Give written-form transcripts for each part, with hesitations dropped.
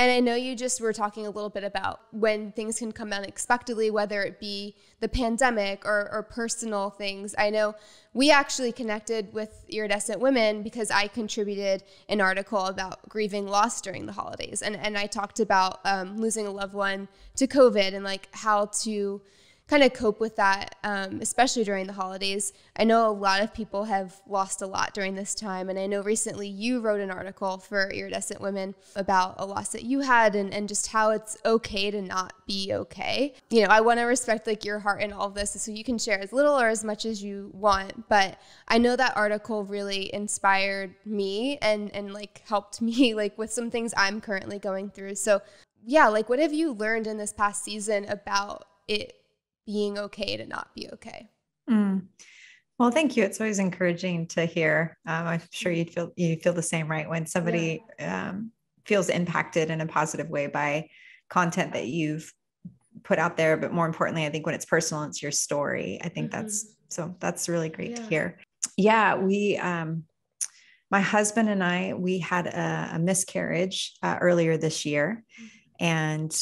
And I know you just were talking a little bit about when things can come unexpectedly, whether it be the pandemic or personal things. I know we actually connected with Iridescent Women because I contributed an article about grieving loss during the holidays. And I talked about losing a loved one to COVID and like how to kind of cope with that, especially during the holidays. I know a lot of people have lost a lot during this time. And I know recently you wrote an article for Iridescent Women about a loss that you had and just how it's okay to not be okay. You know, I want to respect like your heart in all of this, so you can share as little or as much as you want. But I know that article really inspired me and like helped me like with some things I'm currently going through. So yeah, like what have you learned in this past season about it being okay to not be okay? Well, thank you. It's always encouraging to hear. I'm sure you feel the same, right? When somebody feels impacted in a positive way by content that you've put out there, but more importantly, I think when it's personal, it's your story. I think that's really great to hear. Yeah, my husband and I, we had a miscarriage earlier this year, and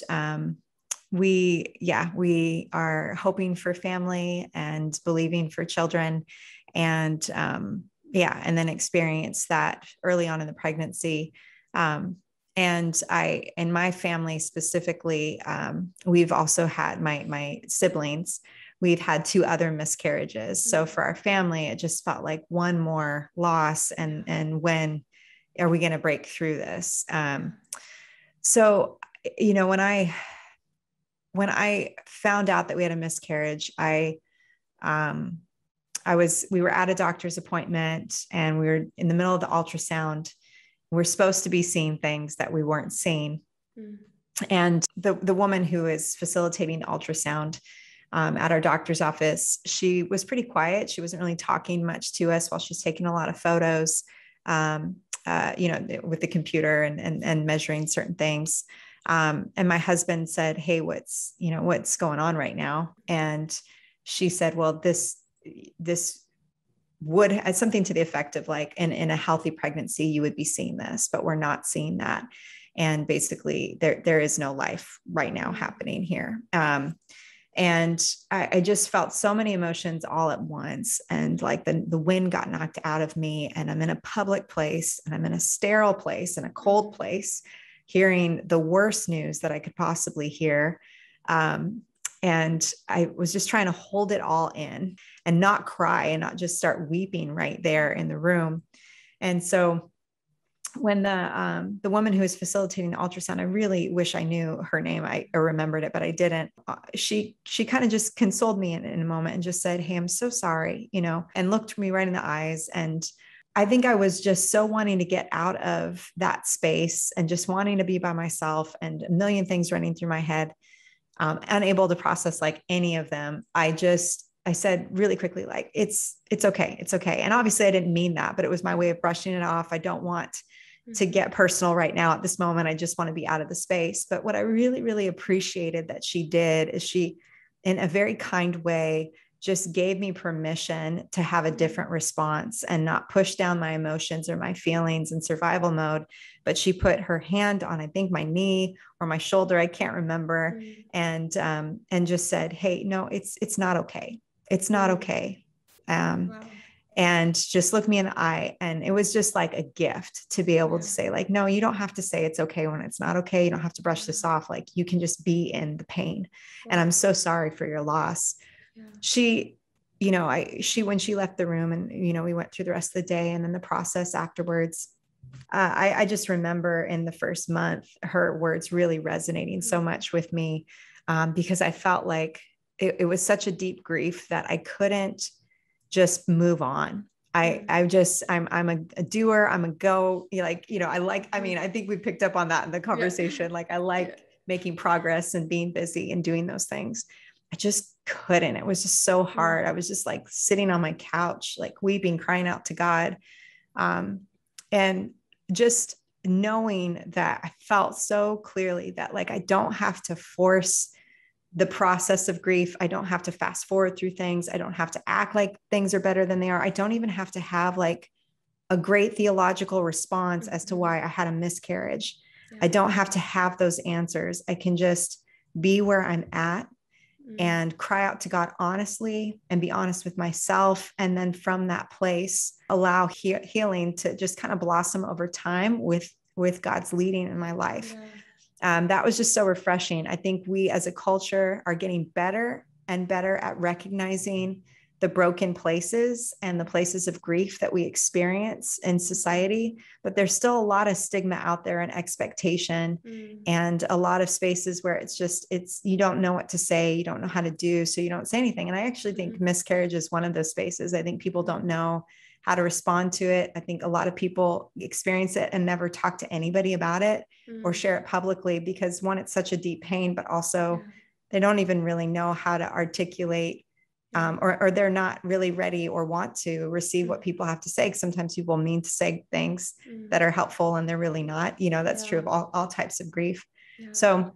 we are hoping for family and believing for children, and and then experienced that early on in the pregnancy. And in my family specifically, we've also had my siblings, we've had 2 other miscarriages. So for our family, it just felt like one more loss. And when are we going to break through this? So, you know, when I found out that we had a miscarriage, we were at a doctor's appointment and we were in the middle of the ultrasound. We're supposed to be seeing things that we weren't seeing. And the woman who is facilitating the ultrasound at our doctor's office, she was pretty quiet. She wasn't really talking much to us while she's taking a lot of photos, with the computer and measuring certain things. And my husband said, "Hey, what's going on right now?" And she said, "Well, this would something to the effect of like, in a healthy pregnancy, you would be seeing this, but we're not seeing that. And basically there is no life right now happening here." And I just felt so many emotions all at once. And like the wind got knocked out of me, and I'm in a public place and I'm in a sterile place and a cold place, hearing the worst news that I could possibly hear. And I was just trying to hold it all in and not cry and not just start weeping right there in the room. And so when the woman who was facilitating the ultrasound, I really wish I knew her name. I remembered it, but I didn't. She kind of just consoled me in a moment and just said, "Hey, I'm so sorry," and looked me right in the eyes. And I think I was just so wanting to get out of that space and just wanting to be by myself and a million things running through my head, unable to process like any of them. I said really quickly, like, it's okay. It's okay. And obviously I didn't mean that, but it was my way of brushing it off. I don't want to get personal right now at this moment. I just want to be out of the space. But what I really, really appreciated that she did is she, in a very kind way, just gave me permission to have a different response and not push down my emotions or my feelings in survival mode. But she put her hand on, I think, my knee or my shoulder, I can't remember, and just said, "Hey, no, it's not okay. It's not okay." Wow. And just looked me in the eye. And it was just like a gift to be able to say, like, "No, you don't have to say it's okay when it's not okay. You don't have to brush this off. Like, you can just be in the pain. And I'm so sorry for your loss." She, when she left the room and, we went through the rest of the day and then the process afterwards, I just remember in the first month, her words really resonating so much with me, because I felt like it was such a deep grief that I couldn't just move on. I'm a doer. I'm a go, I think we picked up on that in the conversation. Like, I like making progress and being busy and doing those things. I just couldn't. It was just so hard. I was just like sitting on my couch, like weeping, crying out to God. And just knowing that I felt so clearly that, like, I don't have to force the process of grief. I don't have to fast forward through things. I don't have to act like things are better than they are. I don't even have to have like a great theological response as to why I had a miscarriage. I don't have to have those answers. I can just be where I'm at and cry out to God honestly and be honest with myself. And then from that place, allow healing to just kind of blossom over time with God's leading in my life. That was just so refreshing. I think we as a culture are getting better and better at recognizing the broken places and the places of grief that we experience in society, but there's still a lot of stigma out there and expectation and a lot of spaces where you don't know what to say, you don't know how to do, so you don't say anything. And I actually think miscarriage is one of those spaces. I think people don't know how to respond to it. I think a lot of people experience it and never talk to anybody about it or share it publicly because one, it's such a deep pain, but also they don't even really know how to articulate or they're not really ready or want to receive what people have to say. Sometimes people mean to say things that are helpful and they're really not, that's true of all types of grief. So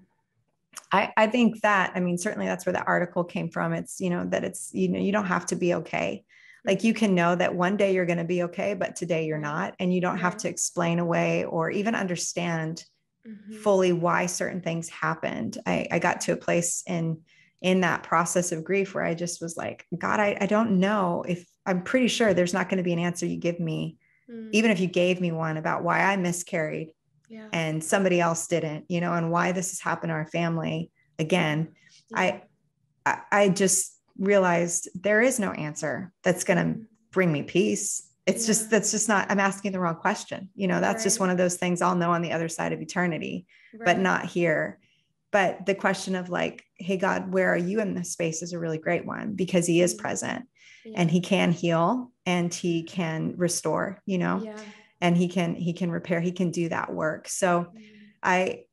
I think that, I mean, certainly that's where the article came from. It's, that it's, you don't have to be okay. Like you can know that one day you're going to be okay, but today you're not, and you don't have to explain away or even understand fully why certain things happened. I got to a place in that process of grief where I just was like, God, I don't know if I'm pretty sure there's not going to be an answer you give me, even if you gave me one about why I miscarried and somebody else didn't, and why this has happened to our family again. I just realized there is no answer that's going to bring me peace. It's that's just not, I'm asking the wrong question. That's just one of those things I'll know on the other side of eternity, but not here. But the question of like, hey, God, where are you in this space is a really great one because he is present and he can heal and he can restore, and he can repair, he can do that work. So I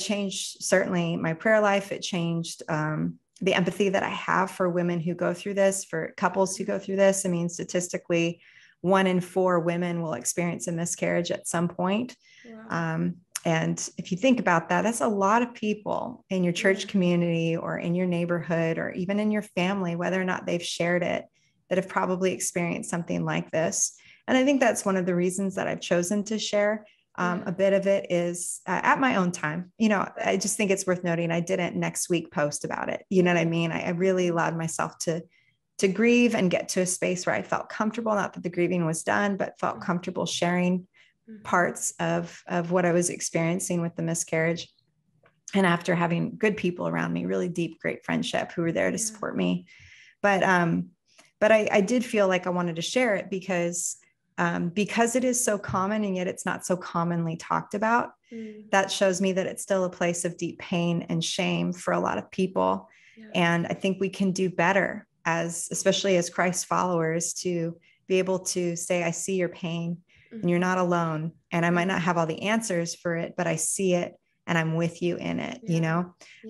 changed certainly my prayer life. It changed the empathy that I have for women who go through this, for couples who go through this. I mean, statistically, 1 in 4 women will experience a miscarriage at some point. And if you think about that, that's a lot of people in your church community or in your neighborhood or even in your family, whether or not they've shared it, that have probably experienced something like this. And I think that's one of the reasons that I've chosen to share. A bit of it is at my own time. I just think it's worth noting I didn't next week post about it. You know what I mean? I really allowed myself to grieve and get to a space where I felt comfortable, not that the grieving was done, but felt comfortable sharing parts of what I was experiencing with the miscarriage. And after having good people around me, really deep, great friendship who were there to support me. But I did feel like I wanted to share it because it is so common and yet it's not so commonly talked about. That shows me that it's still a place of deep pain and shame for a lot of people. And I think we can do better especially as Christ followers, to be able to say, I see your pain and you're not alone. And I might not have all the answers for it, but I see it and I'm with you in it.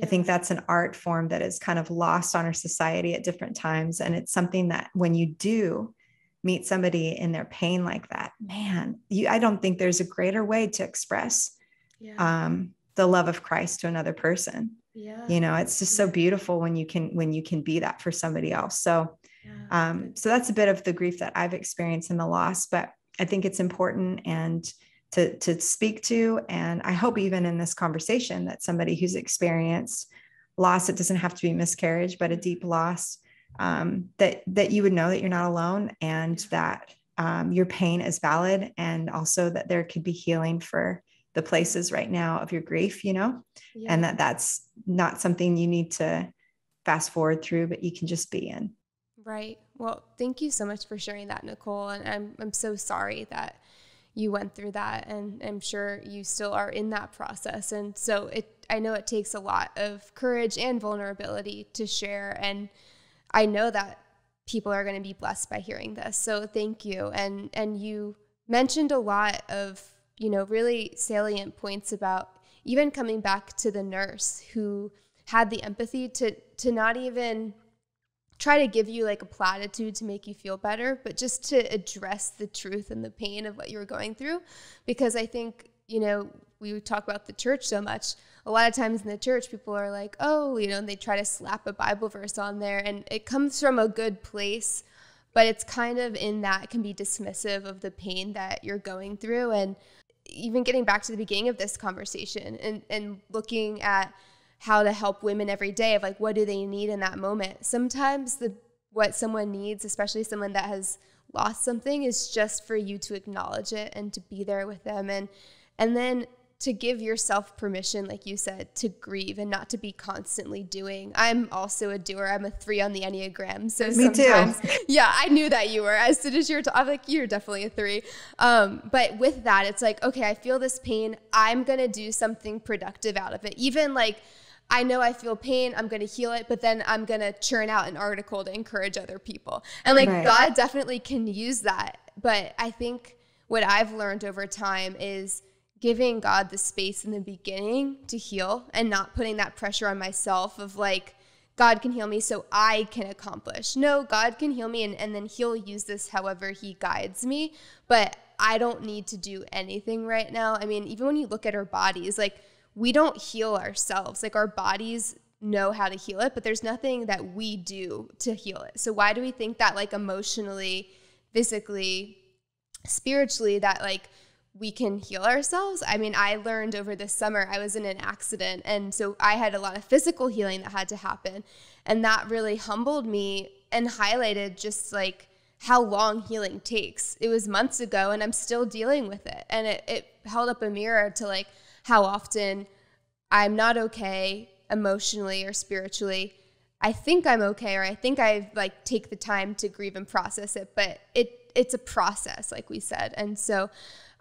I think that's an art form that is kind of lost on our society at different times. And it's something that when you do meet somebody in their pain like that, man, I don't think there's a greater way to express the love of Christ to another person. It's just so beautiful when you can be that for somebody else. So that's a bit of the grief that I've experienced in the loss, but I think it's important and to speak to. And I hope even in this conversation that somebody who's experienced loss, it doesn't have to be miscarriage, but a deep loss, that you would know that you're not alone and that your pain is valid. And also that there could be healing for the places right now of your grief, and that's not something you need to fast forward through, but you can just be in. Right. Well, thank you so much for sharing that, Nicole. And I'm so sorry that you went through that. And I'm sure you still are in that process. And so I know it takes a lot of courage and vulnerability to share. And I know that people are going to be blessed by hearing this. So thank you. And you mentioned a lot of, really salient points about even coming back to the nurse who had the empathy to not even try to give you like a platitude to make you feel better, but just to address the truth and the pain of what you were going through. Because I think, we would talk about the church so much. A lot of times in the church, people are like, oh, and they try to slap a Bible verse on there, and it comes from a good place, but it's kind of in that it can be dismissive of the pain that you're going through. And, even getting back to the beginning of this conversation and looking at how to help women every day of like, what do they need in that moment? Sometimes what someone needs, especially someone that has lost something, is just for you to acknowledge it and to be there with them. And then to give yourself permission, like you said, to grieve and not to be constantly doing. I'm also a doer. I'm a 3 on the Enneagram. So Me sometimes, too. yeah, I knew that you were. As soon as you were I'm like, you're definitely a 3. But with that, it's like, okay, I feel this pain. I'm going to do something productive out of it. Even like, I know I feel pain, I'm going to heal it, but then I'm going to churn out an article to encourage other people. And like, Right. God definitely can use that. But I think what I've learned over time is giving God the space in the beginning to heal and not putting that pressure on myself of like, God can heal me so I can accomplish. No, God can heal me and then he'll use this however he guides me. But I don't need to do anything right now. I mean, even when you look at our bodies, like we don't heal ourselves. Like our bodies know how to heal it, but there's nothing that we do to heal it. So why do we think that like emotionally, physically, spiritually, that like we can heal ourselves? I mean, I learned over this summer, I was in an accident. And so I had a lot of physical healing that had to happen. And that really humbled me and highlighted just like how long healing takes. It was months ago and I'm still dealing with it. And it held up a mirror to like how often I'm not okay emotionally or spiritually. I think I'm okay, or I think I like take the time to grieve and process it, but it's a process, like we said. And so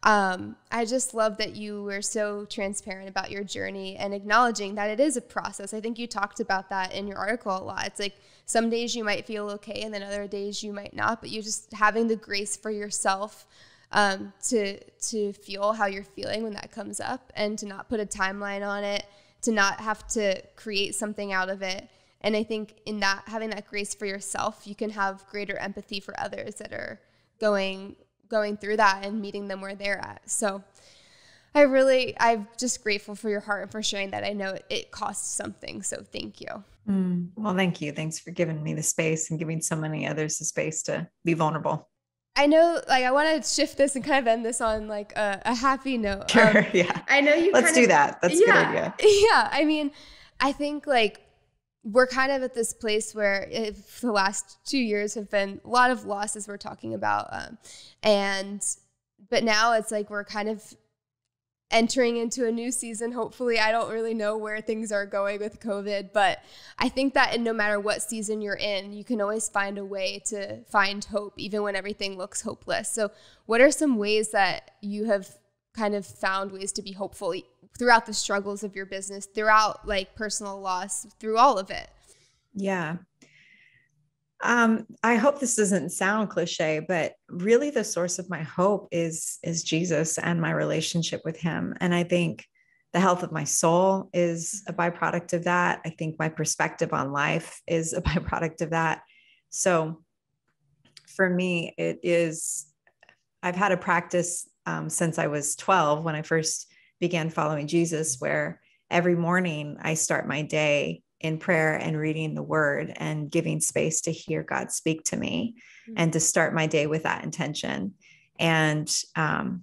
I just love that you were so transparent about your journey and acknowledging that it is a process. I think you talked about that in your article a lot. It's like some days you might feel okay and then other days you might not, but you just having the grace for yourself to feel how you're feeling when that comes up and to not put a timeline on it, to not have to create something out of it. And I think in that, having that grace for yourself, you can have greater empathy for others that are going through that and meeting them where they're at. So I'm just grateful for your heart and for sharing that. I know it costs something. So thank you. Well, thank you. Thanks for giving me the space and giving so many others the space to be vulnerable. I know, like, I want to shift this and kind of end this on like a happy note. Sure. Yeah. I know you Let's do that. That's a good idea. Yeah. I mean, I think like we're kind of at this place where the last 2 years have been a lot of losses we're talking about. But now it's like we're kind of entering into a new season. Hopefully, I don't really know where things are going with COVID, but I think that no matter what season you're in, you can always find a way to find hope, even when everything looks hopeless. So what are some ways that you have kind of found ways to be hopeful throughout the struggles of your business, throughout like personal loss, through all of it? Yeah. I hope this doesn't sound cliche, but really the source of my hope is Jesus and my relationship with him. And I think the health of my soul is a byproduct of that. I think my perspective on life is a byproduct of that. So for me, I've had a practice since I was 12 when I first began following Jesus, where every morning I start my day in prayer and reading the word and giving space to hear God speak to me and to start my day with that intention. And I'm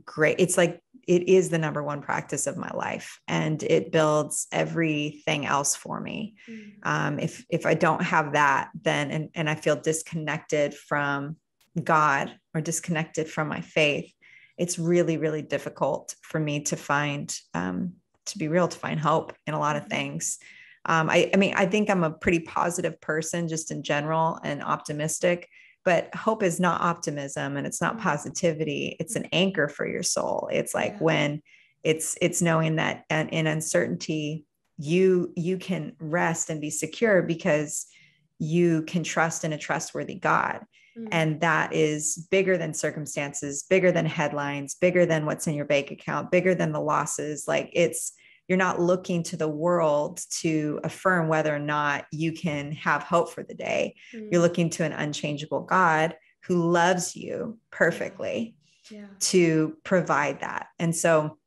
great. It's like, it is the number one practice of my life, and it builds everything else for me. If I don't have that, then, and I feel disconnected from God or disconnected from my faith, it's really, really difficult for me to find, to be real, to find hope in a lot of things. I mean, I think I'm a pretty positive person just in general and optimistic, but hope is not optimism and it's not positivity. It's an anchor for your soul. It's like when it's knowing that in uncertainty, you can rest and be secure because you can trust in a trustworthy God. And that is bigger than circumstances, bigger than headlines, bigger than what's in your bank account, bigger than the losses. Like you're not looking to the world to affirm whether or not you can have hope for the day. You're looking to an unchangeable God who loves you perfectly to provide that. And so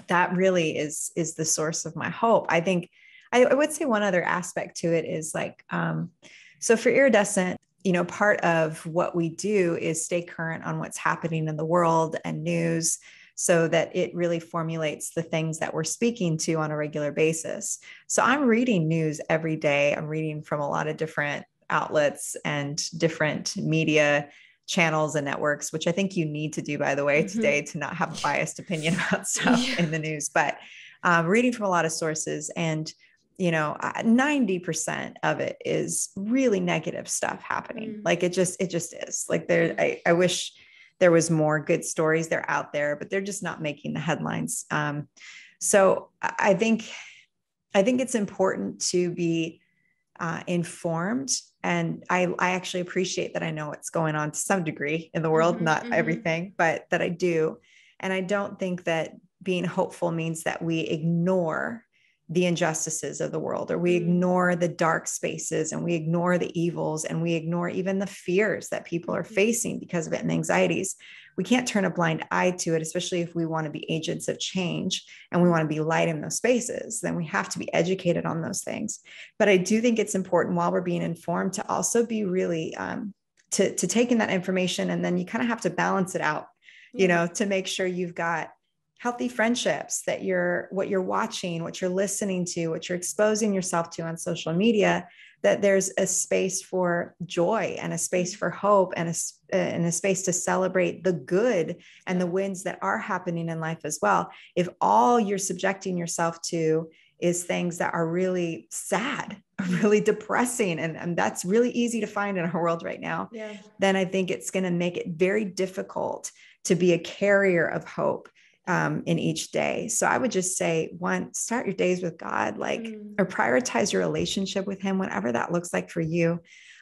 that really is the source of my hope. I think I would say one other aspect to it is like, so for Iridescent, part of what we do is stay current on what's happening in the world and news, so that it really formulates the things that we're speaking to on a regular basis. So I'm reading news every day. I'm reading from a lot of different outlets and different media channels and networks, which I think you need to do, by the way, today, to not have a biased opinion about stuff in the news, but reading from a lot of sources. And 90% of it is really negative stuff happening. Like it just is like I wish there was more good stories. They're out there, but they're just not making the headlines. So I think it's important to be informed. And I actually appreciate that I know what's going on to some degree in the world, not everything, but that I do. And I don't think that being hopeful means that we ignore the injustices of the world, or we ignore the dark spaces, and we ignore the evils, and we ignore even the fears that people are facing because of it, and anxieties. We can't turn a blind eye to it, especially if we want to be agents of change and we want to be light in those spaces. Then we have to be educated on those things. But I do think it's important, while we're being informed, to also be really to take in that information, and then you kind of have to balance it out, to make sure you've got healthy friendships, that what you're watching, what you're listening to, what you're exposing yourself to on social media, that there's a space for joy and a space for hope, and a space to celebrate the good and the wins that are happening in life as well. If all you're subjecting yourself to is things that are really sad, really depressing, and that's really easy to find in our world right now, then I think it's going to make it very difficult to be a carrier of hope in each day. So I would just say, one, start your days with God, or prioritize your relationship with him, whatever that looks like for you.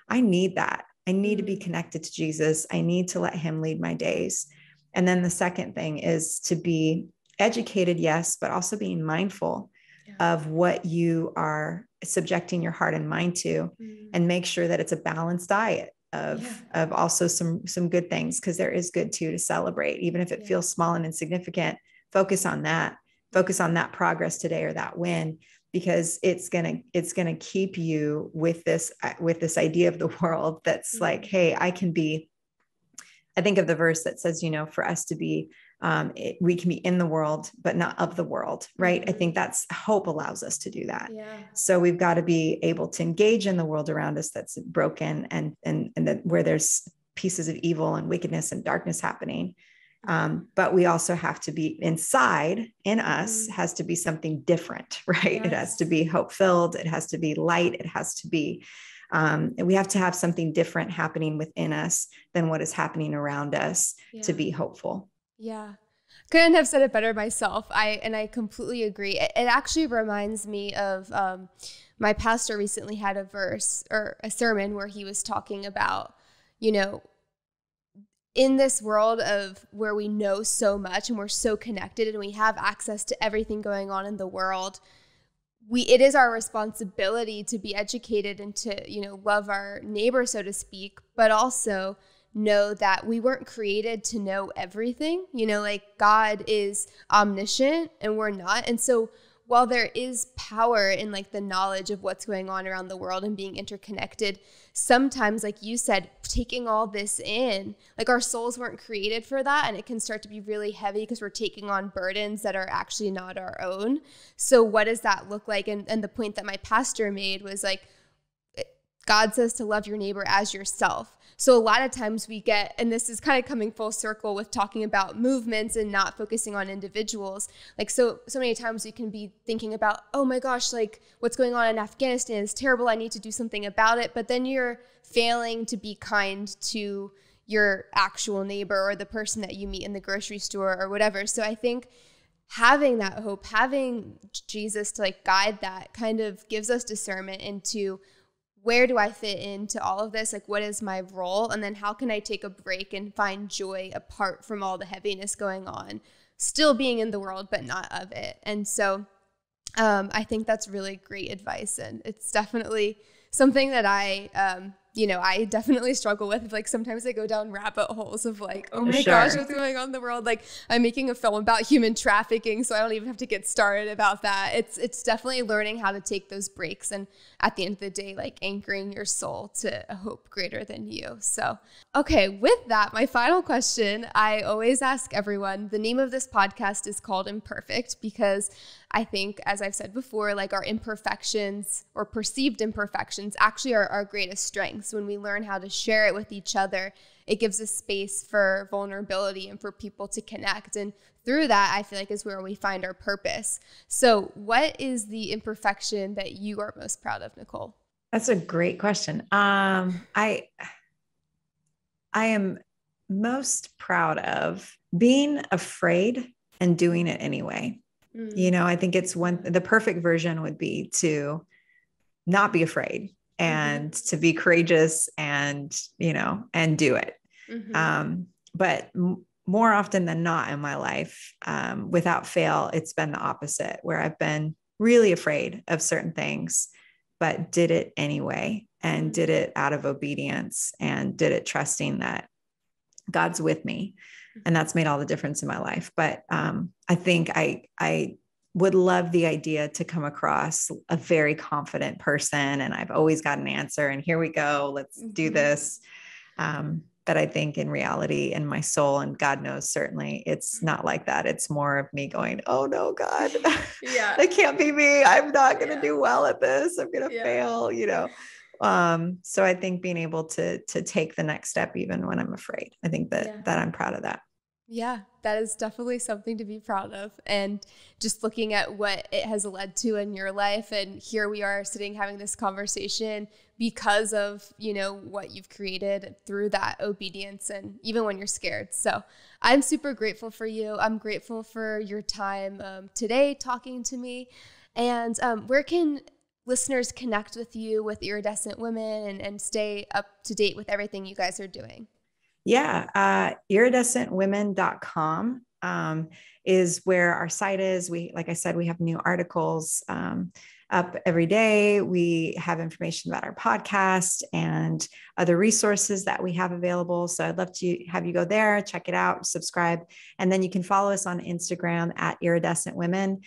I need that. I need to be connected to Jesus. I need to let him lead my days. And then the second thing is to be educated, yes, but also being mindful of what you are subjecting your heart and mind to, and make sure that it's a balanced diet of also some good things, because there is good too to celebrate, even if it feels small and insignificant. Focus on that progress today, or that win, because it's gonna keep you with this idea of the world that's like, hey, I think of the verse that says, for us to be, we can be in the world, but not of the world, right? I think that's hope allows us to do that. So we've got to be able to engage in the world around us that's broken, and that where there's pieces of evil and wickedness and darkness happening. But we also have to be inside in us has to be something different, right? It has to be hope filled. It has to be light. It has to be, we have to have something different happening within us than what is happening around us to be hopeful. Yeah. Couldn't have said it better myself. I completely agree. It actually reminds me of my pastor recently had a verse or a sermon where he was talking about, in this world of where we know so much and we're so connected and we have access to everything going on in the world, it is our responsibility to be educated and to, love our neighbor, so to speak, but also know that we weren't created to know everything. God is omniscient and we're not. And so while there is power in the knowledge of what's going on around the world and being interconnected, sometimes, like you said, taking all this in, our souls weren't created for that. And it can start to be really heavy because we're taking on burdens that are actually not our own. So what does that look like? And the point that my pastor made was God says to love your neighbor as yourself. So a lot of times we get, and this is kind of coming full circle with talking about movements and not focusing on individuals. So many times we can be thinking about, oh my gosh, what's going on in Afghanistan is terrible. I need to do something about it. But then you're failing to be kind to your actual neighbor or the person that you meet in the grocery store or whatever. So I think having that hope, having Jesus to guide that, kind of gives us discernment into, where do I fit into all of this? What is my role? And then how can I take a break and find joy apart from all the heaviness going on, still being in the world, but not of it. And so I think that's really great advice. And it's definitely something that I I definitely struggle with. Like sometimes I go down rabbit holes of like, oh my gosh, what's going on in the world? Like I'm making a film about human trafficking, so I don't even have to get started about that. It's definitely learning how to take those breaks, and at the end of the day, like anchoring your soul to a hope greater than you. So, okay, with that, my final question, I always ask everyone, the name of this podcast is called Imperfect because I think, as I've said before, like our imperfections or perceived imperfections actually are our greatest strengths. When we learn how to share it with each other, it gives us space for vulnerability and for people to connect. And through that, I feel like is where we find our purpose. So what is the imperfection that you are most proud of, Nicole? That's a great question. I am most proud of being afraid and doing it anyway. I think the perfect version would be to not be afraid and to be courageous and do it. But more often than not in my life, without fail, it's been the opposite, where I've been really afraid of certain things, but did it anyway, and did it out of obedience, and did it trusting that God's with me. And that's made all the difference in my life. But I think I would love the idea to come across a very confident person, and I've always got an answer, and here we go, let's do this. But I think in reality, in my soul, and God knows, certainly it's not like that. It's more of me going, oh no, God, that can't be me. I'm not going to do well at this. I'm going to fail, So I think being able to take the next step, even when I'm afraid, I think that I'm proud of that. Yeah, that is definitely something to be proud of. And just looking at what it has led to in your life. And here we are sitting having this conversation because of, what you've created through that obedience, and even when you're scared. So I'm super grateful for you. I'm grateful for your time today talking to me. And where can listeners connect with you, with Iridescent Women, and stay up to date with everything you guys are doing? Yeah. Iridescentwomen.com is where our site is. Like I said, we have new articles up every day. We have information about our podcast and other resources that we have available. So I'd love to have you go there, check it out, subscribe. And then you can follow us on Instagram at Iridescent Women.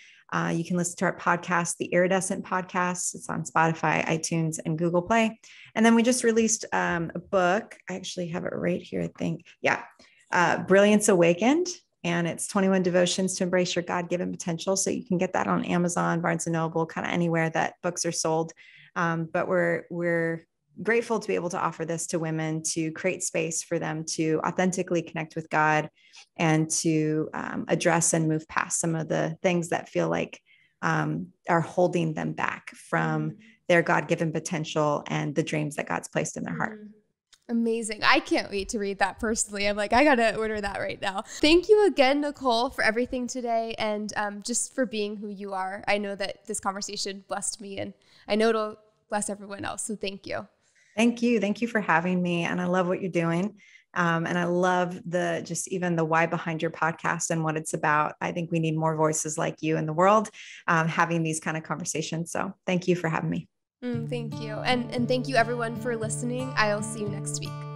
You can listen to our podcast, the Iridescent Podcast. It's on Spotify, iTunes, and Google Play. And then we just released a book. I actually have it right here, I think. Yeah. Brilliance Awakened. And it's 21 devotions to embrace your God-given potential. So you can get that on Amazon, Barnes & Noble, kind of anywhere that books are sold. But we're grateful to be able to offer this to women, to create space for them to authentically connect with God, and to address and move past some of the things that feel like are holding them back from their God-given potential and the dreams that God's placed in their heart. Amazing. I can't wait to read that personally. I'm like, I got to order that right now. Thank you again, Nicole, for everything today, and just for being who you are. I know that this conversation blessed me, and I know it'll bless everyone else. So thank you. Thank you. Thank you for having me. And I love what you're doing. And I love even the why behind your podcast and what it's about. I think we need more voices like you in the world, having these kind of conversations. So thank you for having me. Thank you. And thank you everyone for listening. I'll see you next week.